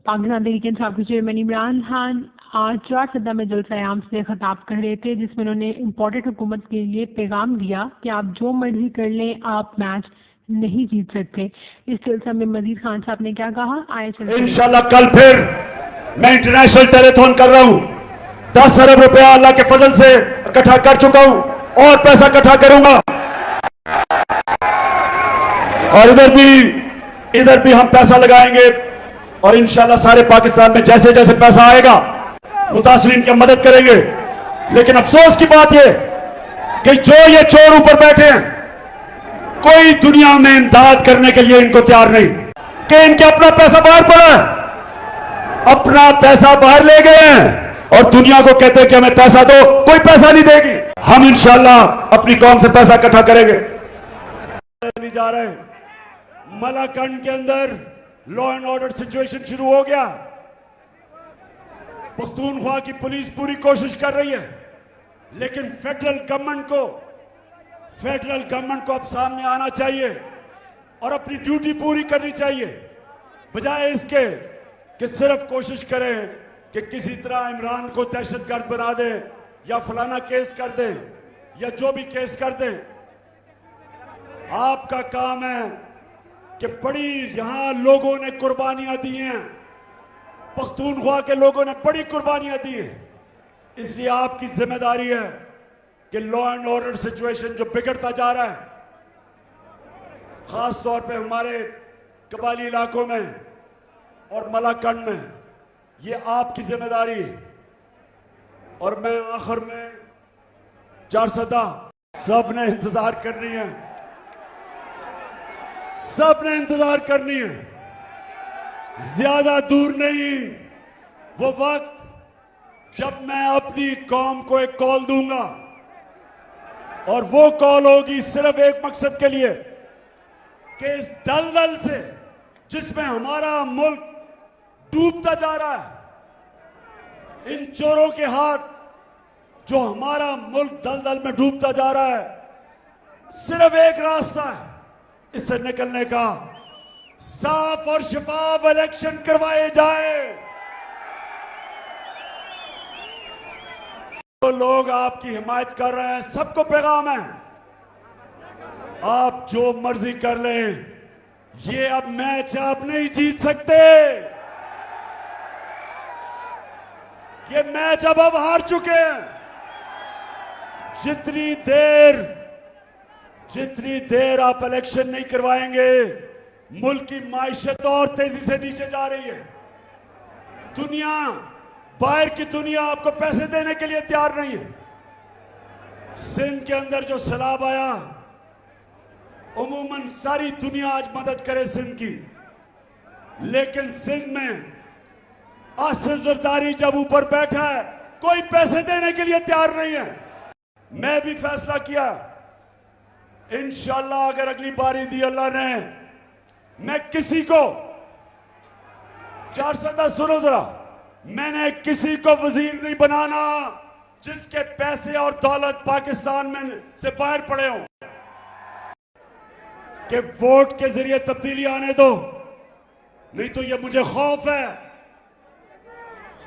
पाकिस्तान तहरीक-ए-इंसाफ के चेयरमैन इमरान खान आज चारसदा में जलसा-ए-आम से खिताब कर रहे थे, जिसमें उन्होंने इम्पोर्टेड हुकूमत के लिए पैगाम दिया कि आप जो मर्जी कर लें, आप मैच नहीं जीत सकते। इस सिलसिले में मजीद खान साहब ने क्या कहा, आए चलते हैं। इंशाल्लाह कल फिर मैं इंटरनेशनल टेलीथॉन कर रहा हूं। 10 अरब रुपया अल्लाह के फजल से इकट्ठा कर चुका हूं और पैसा इकट्ठा करूंगा। और इधर भी हम पैसा लगाएंगे और इंशाल्लाह सारे पाकिस्तान में जैसे जैसे पैसा आएगा मुतासरीन की मदद करेंगे। लेकिन अफसोस की बात यह कि जो ये चोर ऊपर बैठे हैं, कोई दुनिया में इमदाद करने के लिए इनको तैयार नहीं, कि इनके अपना पैसा बाहर पड़ा है, अपना पैसा बाहर ले गए हैं और दुनिया को कहते हैं कि हमें पैसा दो, कोई पैसा नहीं देगी। हम इंशाल्लाह अपनी कौम से पैसा इकट्ठा करेंगे। नहीं जा रहे मलाकंड के अंदर लॉ एंड ऑर्डर सिचुएशन शुरू हो गया। पख्तूनख्वा की पुलिस पूरी कोशिश कर रही है, लेकिन फेडरल गवर्नमेंट को अब सामने आना चाहिए और अपनी ड्यूटी पूरी करनी चाहिए, बजाय इसके कि सिर्फ कोशिश करें कि किसी तरह इमरान को दहशतगर्द बना दें या फलाना केस कर दें या जो भी केस कर दें। आपका काम है कि बड़ी यहां लोगों ने कुर्बानियां दी हैं, पख्तूनख्वा के लोगों ने बड़ी कुर्बानियां दी हैं, इसलिए आपकी जिम्मेदारी है कि लॉ एंड ऑर्डर सिचुएशन जो बिगड़ता जा रहा है, खास तौर पे हमारे कबायली इलाकों में और मलाकंड में, ये आपकी जिम्मेदारी है। और मैं आखिर में चारसदा सबने इंतजार करनी है, सबने इंतजार करनी है, ज्यादा दूर नहीं वो वक्त जब मैं अपनी कौम को एक कॉल दूंगा और वो कॉल होगी सिर्फ एक मकसद के लिए कि इस दलदल से जिसमें हमारा मुल्क डूबता जा रहा है, इन चोरों के हाथ जो हमारा मुल्क दलदल में डूबता जा रहा है, सिर्फ एक रास्ता है इससे निकलने का, साफ और शफाफ इलेक्शन करवाए जाए। तो लोग आपकी हिमायत कर रहे हैं, सबको पैगाम है, आप जो मर्जी कर लें, ये अब मैच आप नहीं जीत सकते, ये मैच अब हार चुके हैं। जितनी देर आप इलेक्शन नहीं करवाएंगे, मुल्क की माइशत और तेजी से नीचे जा रही है। दुनिया, बाहर की दुनिया आपको पैसे देने के लिए तैयार नहीं है। सिंध के अंदर जो सैलाब आया, उमूमन सारी दुनिया आज मदद करे सिंध की, लेकिन सिंध में आसिफ जरदारी जब ऊपर बैठा है, कोई पैसे देने के लिए तैयार नहीं है। मैं भी फैसला किया, इंशाल्लाह अगर अगली बारी दी अल्लाह ने, मैं किसी को, चारसदा सुनो जरा, मैंने किसी को वजीर नहीं बनाना जिसके पैसे और दौलत पाकिस्तान में से बाहर पड़े हों, कि वोट के जरिए तब्दीली आने दो, नहीं तो ये मुझे खौफ है।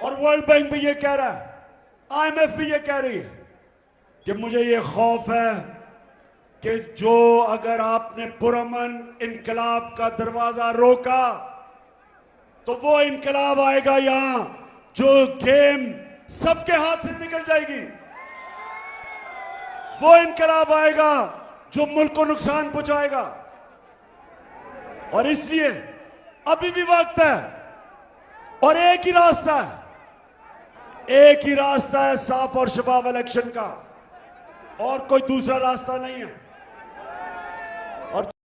और वर्ल्ड बैंक भी ये कह रहा है, IMF भी ये कह रही है कि मुझे ये खौफ है कि जो अगर आपने पुरअमन इनकलाब का दरवाजा रोका तो वो इनकलाब आएगा यहां, जो गेम सबके हाथ से निकल जाएगी, वो इनकलाब आएगा जो मुल्क को नुकसान पहुंचाएगा। और इसलिए अभी भी वक्त है और एक ही रास्ता है साफ और शफाफ इलेक्शन का, और कोई दूसरा रास्ता नहीं है।